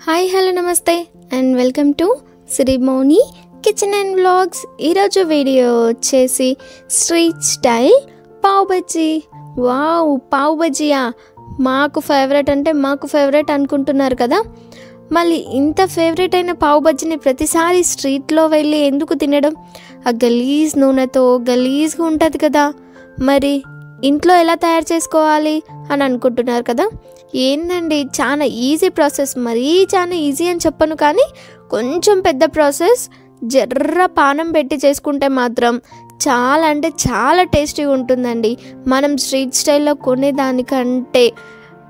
Hi hello నమస్తే and welcome to Srimouni kitchen and vlogs. ఈరోజు video వచ్చేసి street style pav bhaji. Wow, pav బజ్జీయా మాకు ఫేవరెట్ అంటే మాకు ఫేవరెట్ అనుకుంటున్నారు కదా. మళ్ళీ ఇంత ఫేవరెట్ అయిన పావ్ బజ్జీని ప్రతిసారి స్ట్రీట్లో వెళ్ళి ఎందుకు తినడం? ఆ గలీజ్ నూనెతో గలీజ్గా ఉంటుంది కదా. మరి ఇంట్లో ఎలా తయారు చేసుకోవాలి అని అనుకుంటున్నారు కదా. ఏందండి, చాలా ఈజీ ప్రాసెస్. మరీ చాలా ఈజీ అని చెప్పను, కానీ కొంచెం పెద్ద ప్రాసెస్. జర్ర పానం పెట్టి చేసుకుంటే మాత్రం చాలా అంటే చాలా టేస్టీగా ఉంటుందండి. మనం స్ట్రీట్ స్టైల్లో కొనేదానికంటే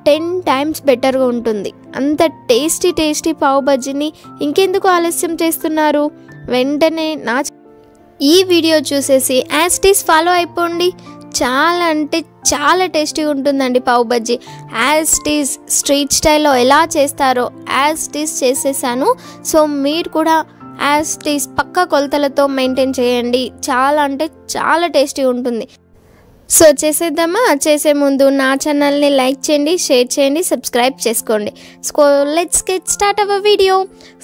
10 times బెటర్గా ఉంటుంది. అంత టేస్టీ పావ్ బజ్జీని ఇంకెందుకు ఆలస్యం చేస్తున్నారు? వెంటనే ఈ వీడియో చూసేసి యాజ్ ఇట్ ఈస్ ఫాలో అయిపోండి. చాలా అంటే చాలా టేస్టీగా ఉంటుందండి pav bajji. As it is street స్టైల్లో ఎలా చేస్తారో యాజ్ ఇట్ ఈస్ చేసేసాను. సో మీరు కూడా యాజ్ ఇట్ ఈస్ పక్కా కొలతలతో మెయింటైన్ చేయండి. చాలా అంటే చాలా టేస్టీగా ఉంటుంది. సో చేసేద్దామా? చేసే ముందు నా ఛానల్ని లైక్ చేయండి, షేర్ చేయండి, సబ్స్క్రైబ్ చేసుకోండి. So let's get start our video.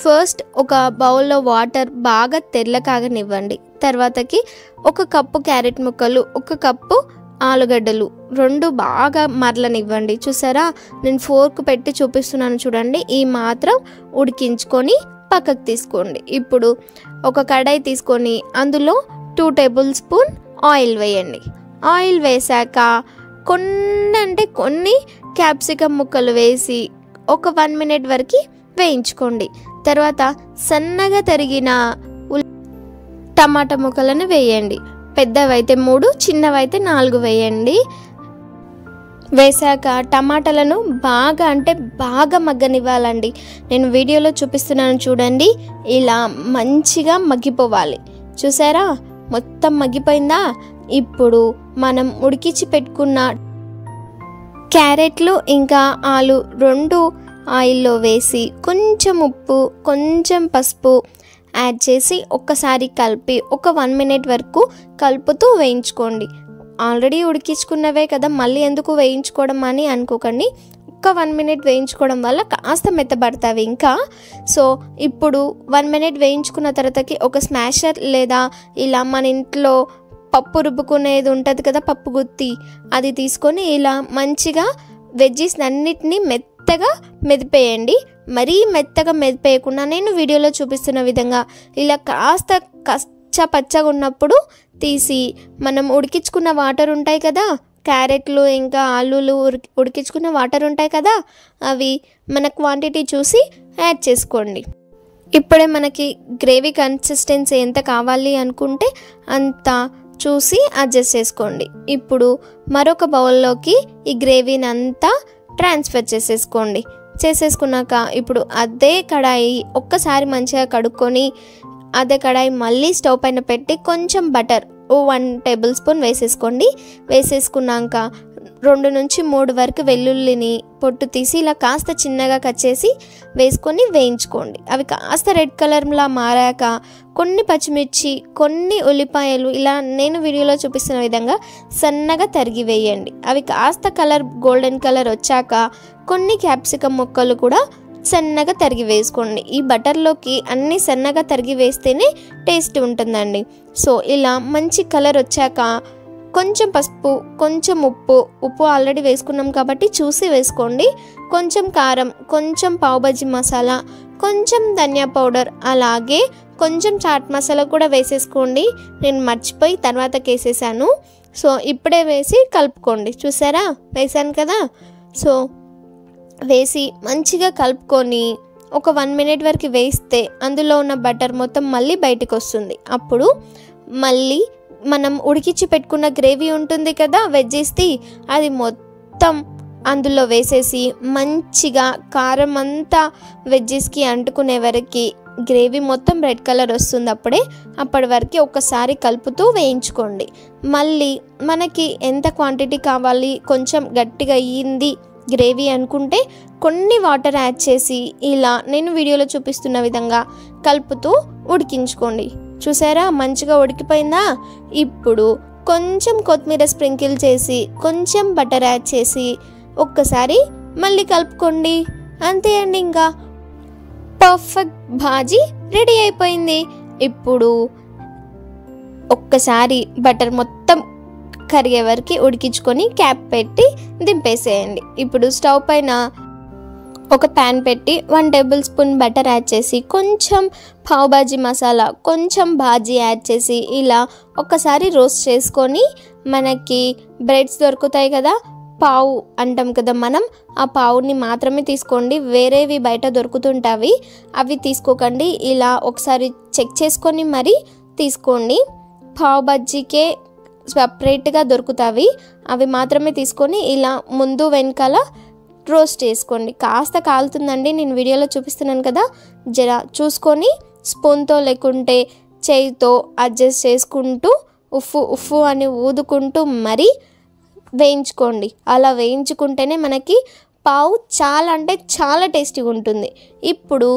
First ఒక బౌల్లో వాటర్ బాగా తెల్లకాగనివ్వండి. తర్వాతకి 1 కప్పు క్యారెట్ ముక్కలు, 1 కప్పు ఆలుగడ్డలు 2 బాగా మరలనివ్వండి. చూసారా, నేను ఫోర్క్ పెట్టి చూపిస్తున్నాను చూడండి. ఈ మాత్రం ఉడికించుకొని పక్కకు తీసుకోండి. ఇప్పుడు ఒక కడాయి తీసుకొని అందులో 2 tablespoon ఆయిల్ వేయండి. ఆయిల్ వేసాక కొన్ని క్యాప్సికమ్ ముక్కలు వేసి ఒక 1 minute వరకు వేయించుకోండి. తర్వాత సన్నగా తరిగిన టమాటా ముక్కలను వేయండి. పెద్దవైతే 3, చిన్నవైతే 4 వేయండి. వేసాక టమాటాలను బాగా అంటే బాగా మగ్గనివ్వాలండి. నేను వీడియోలో చూపిస్తున్నాను చూడండి. ఇలా మంచిగా మగ్గిపోవాలి. చూసారా, మొత్తం మగ్గిపోయిందా? ఇప్పుడు మనం ఉడికించి పెట్టుకున్న క్యారెట్లు ఇంకా ఆలు 2 ఆయిల్లో వేసి కొంచెం ఉప్పు, కొంచెం పసుపు యాడ్ చేసి ఒక్కసారి కలిపి ఒక 1 minute వరకు కలుపుతూ వేయించుకోండి. ఆల్రెడీ ఉడికించుకున్నవే కదా, మళ్ళీ ఎందుకు వేయించుకోవడం అని అనుకోకండి. ఒక్క 1 minute వేయించుకోవడం వల్ల కాస్త మెత్తబడతాయి ఇంకా. సో ఇప్పుడు 1 minute వేయించుకున్న తర్వాతకి ఒక స్మాషర్ లేదా ఇలా మన ఇంట్లో పప్పు రుబ్బుకునేది ఉంటుంది కదా, పప్పు గుత్తి, అది తీసుకొని ఇలా మంచిగా వెజ్జీస్ అన్నిటినీ మెత్తగా మెదిపేయండి. మరీ మెత్తగా మెదిపేయకుండా నేను వీడియోలో చూపిస్తున్న విధంగా ఇలా కాస్త పచ్చగా ఉన్నప్పుడు తీసి మనం ఉడికించుకున్న వాటర్ ఉంటాయి కదా, క్యారెట్లు ఇంకా ఆలులు ఉడికించుకున్న వాటర్ ఉంటాయి కదా, అవి మన క్వాంటిటీ చూసి యాడ్ చేసుకోండి. ఇప్పుడే మనకి గ్రేవీ కన్సిస్టెన్సీ ఎంత కావాలి అనుకుంటే అంత చూసి అడ్జస్ట్ చేసుకోండి. ఇప్పుడు మరొక బౌల్లోకి ఈ గ్రేవీని అంతా ట్రాన్స్ఫర్ చేసేసుకున్నాక ఇప్పుడు అదే కడాయి ఒక్కసారి మంచిగా కడుక్కొని అదే కడాయి మళ్ళీ స్టవ్ పైన పెట్టి కొంచెం బటర్ 1 tablespoon వేసేసుకోండి. వేసేసుకున్నాక 2 నుంచి 3 వరకు వెల్లుల్లిని పొట్టు తీసి ఇలా కాస్త చిన్నగా కట్ చేసి వేసుకొని వేయించుకోండి. అవి కాస్త రెడ్ కలర్లా మారాక కొన్ని పచ్చిమిర్చి, కొన్ని ఉల్లిపాయలు ఇలా నేను వీడియోలో చూపిస్తున్న విధంగా సన్నగా తరిగి వేయండి. అవి కాస్త గోల్డెన్ కలర్ వచ్చాక కొన్ని క్యాప్సికమ్ ముక్కలు కూడా సన్నగా తరిగి వేసుకోండి. ఈ బటర్లోకి అన్నీ సన్నగా తరిగి వేస్తేనే టేస్ట్ ఉంటుందండి. సో ఇలా మంచి కలర్ వచ్చాక కొంచెం పసుపు, కొంచెం ఉప్పు ఆల్రెడీ వేసుకున్నాం కాబట్టి చూసి వేసుకోండి. కొంచెం కారం, కొంచెం పావ్ బజ్జీ మసాలా, కొంచెం ధనియా పౌడర్, అలాగే కొంచెం చాట్ మసాలా కూడా వేసేసుకోండి. నేను మర్చిపోయి తర్వాత వేసేసాను. సో ఇప్పుడే వేసి కలుపుకోండి. చూసారా, వేసాను కదా. సో వేసి మంచిగా కలుపుకొని ఒక 1 minute వరకు వేస్తే అందులో ఉన్న బటర్ మొత్తం మళ్ళీ బయటకు వస్తుంది. అప్పుడు మళ్ళీ మనం ఉడికించి పెట్టుకున్న గ్రేవీ ఉంటుంది కదా వెజ్జీస్ది, అది మొత్తం అందులో వేసేసి మంచిగా కారం అంతా వెజ్జీస్కి అంటుకునే వరకు గ్రేవీ మొత్తం రెడ్ కలర్ వస్తుంది. అప్పటి వరకు ఒకసారి కలుపుతూ వేయించుకోండి. మళ్ళీ మనకి ఎంత క్వాంటిటీ కావాలి, కొంచెం గట్టిగా అయ్యింది గ్రేవీ అనుకుంటే కొన్ని వాటర్ యాడ్ చేసి ఇలా నేను వీడియోలో చూపిస్తున్న విధంగా కలుపుతూ ఉడికించుకోండి. చూసారా, మంచిగా ఉడికిపోయిందా? ఇప్పుడు కొంచెం కొత్తిమీర స్ప్రింకిల్ చేసి కొంచెం బటర్ యాడ్ చేసి ఒక్కసారి మళ్ళీ కలుపుకోండి. అంతే అండి. ఇంకా పర్ఫెక్ట్ భాజీ రెడీ అయిపోయింది. ఇప్పుడు ఒక్కసారి బటర్ మొత్తం కరిగే వరకు ఉడికించుకొని క్యాప్ పెట్టి దింపేసేయండి. ఇప్పుడు స్టవ్ పైన ఒక ప్యాన్ పెట్టి 1 టేబుల్ స్పూన్ బటర్ యాడ్ చేసి కొంచెం పావ్ భాజీ మసాలా, కొంచెం భాజీ యాడ్ చేసి ఇలా ఒక్కసారి రోస్ట్ చేసుకొని, మనకి బ్రెడ్స్ దొరుకుతాయి కదా, పావు అంటాం కదా మనం, ఆ పావుని మాత్రమే తీసుకోండి. వేరేవి బయట దొరుకుతుంటావి, అవి తీసుకోకండి. ఇలా ఒకసారి చెక్ చేసుకొని మరీ తీసుకోండి. పావ్ భాజీకే సపరేట్గా దొరుకుతాయి, అవి మాత్రమే తీసుకొని ఇలా ముందు వెనకాల రోస్ట్ చేసుకోండి. కాస్త కాలుతుందండి, నేను వీడియోలో చూపిస్తున్నాను కదా, జర చూసుకొని స్పూన్తో లేకుంటే చేయితో అడ్జస్ట్ చేసుకుంటూ ఉఫ్ఫు ఉఫ్ఫు అని ఊదుకుంటూ మరీ వేయించుకోండి. అలా వేయించుకుంటేనే మనకి పావు చాలా అంటే చాలా టేస్టీగా ఉంటుంది. ఇప్పుడు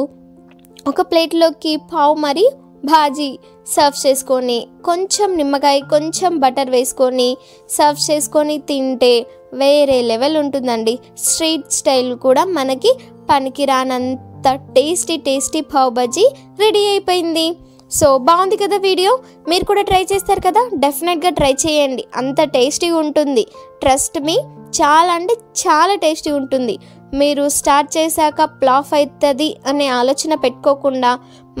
ఒక ప్లేట్లోకి పావు మరి భాజీ సర్వ్ చేసుకొని, కొంచెం నిమ్మకాయ, కొంచెం బటర్ వేసుకొని సర్వ్ చేసుకొని తింటే వేరే లెవెల్ ఉంటుందండి. స్ట్రీట్ స్టైల్ కూడా మనకి పనికిరానంత టేస్టీ పావ్ భాజీ రెడీ అయిపోయింది. సో బాగుంది కదా వీడియో, మీరు కూడా ట్రై చేస్తారు కదా, డెఫినెట్గా ట్రై చేయండి. అంత టేస్టీగా ఉంటుంది, ట్రస్ట్ మీ, చాలా అంటే చాలా టేస్టీ ఉంటుంది. మీరు స్టార్ట్ చేశాక ఫ్లాప్ అవుతుంది అనే ఆలోచన పెట్టుకోకుండా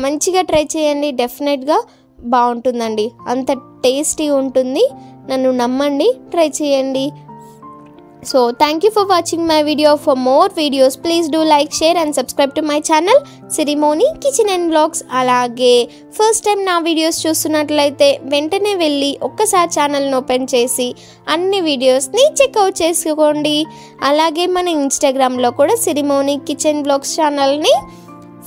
మంచిగా ట్రై చేయండి, డెఫినెట్గా బాగుంటుందండి. అంత టేస్టీ ఉంటుంది, నన్ను నమ్మండి, ట్రై చేయండి. So thank you for watching my video. For more videos please do like, share and subscribe to my channel Sirimoni Kitchen and Vlogs. అలాగే ఫస్ట్ టైం నా వీడియోస్ చూస్తున్నట్లయితే వెంటనే వెళ్ళి ఒక్కసారి ఛానల్ని ఓపెన్ చేసి అన్ని వీడియోస్ని చెక్అవుట్ చేసుకోండి. అలాగే మన ఇన్స్టాగ్రామ్లో కూడా సిరిమోని కిచెన్ బ్లాగ్స్ ఛానల్ని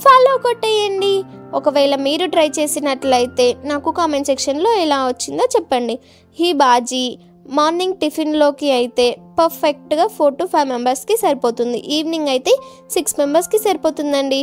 ఫాలో కొట్టేయండి. ఒకవేళ మీరు ట్రై చేసినట్లయితే నాకు కామెంట్ సెక్షన్లో ఎలా వచ్చిందో చెప్పండి. ఈ భాజీ మార్నింగ్ టిఫిన్లోకి అయితే పర్ఫెక్ట్గా 4 to 5 మెంబర్స్కి సరిపోతుంది, ఈవినింగ్ అయితే 6 మెంబర్స్కి సరిపోతుందండి.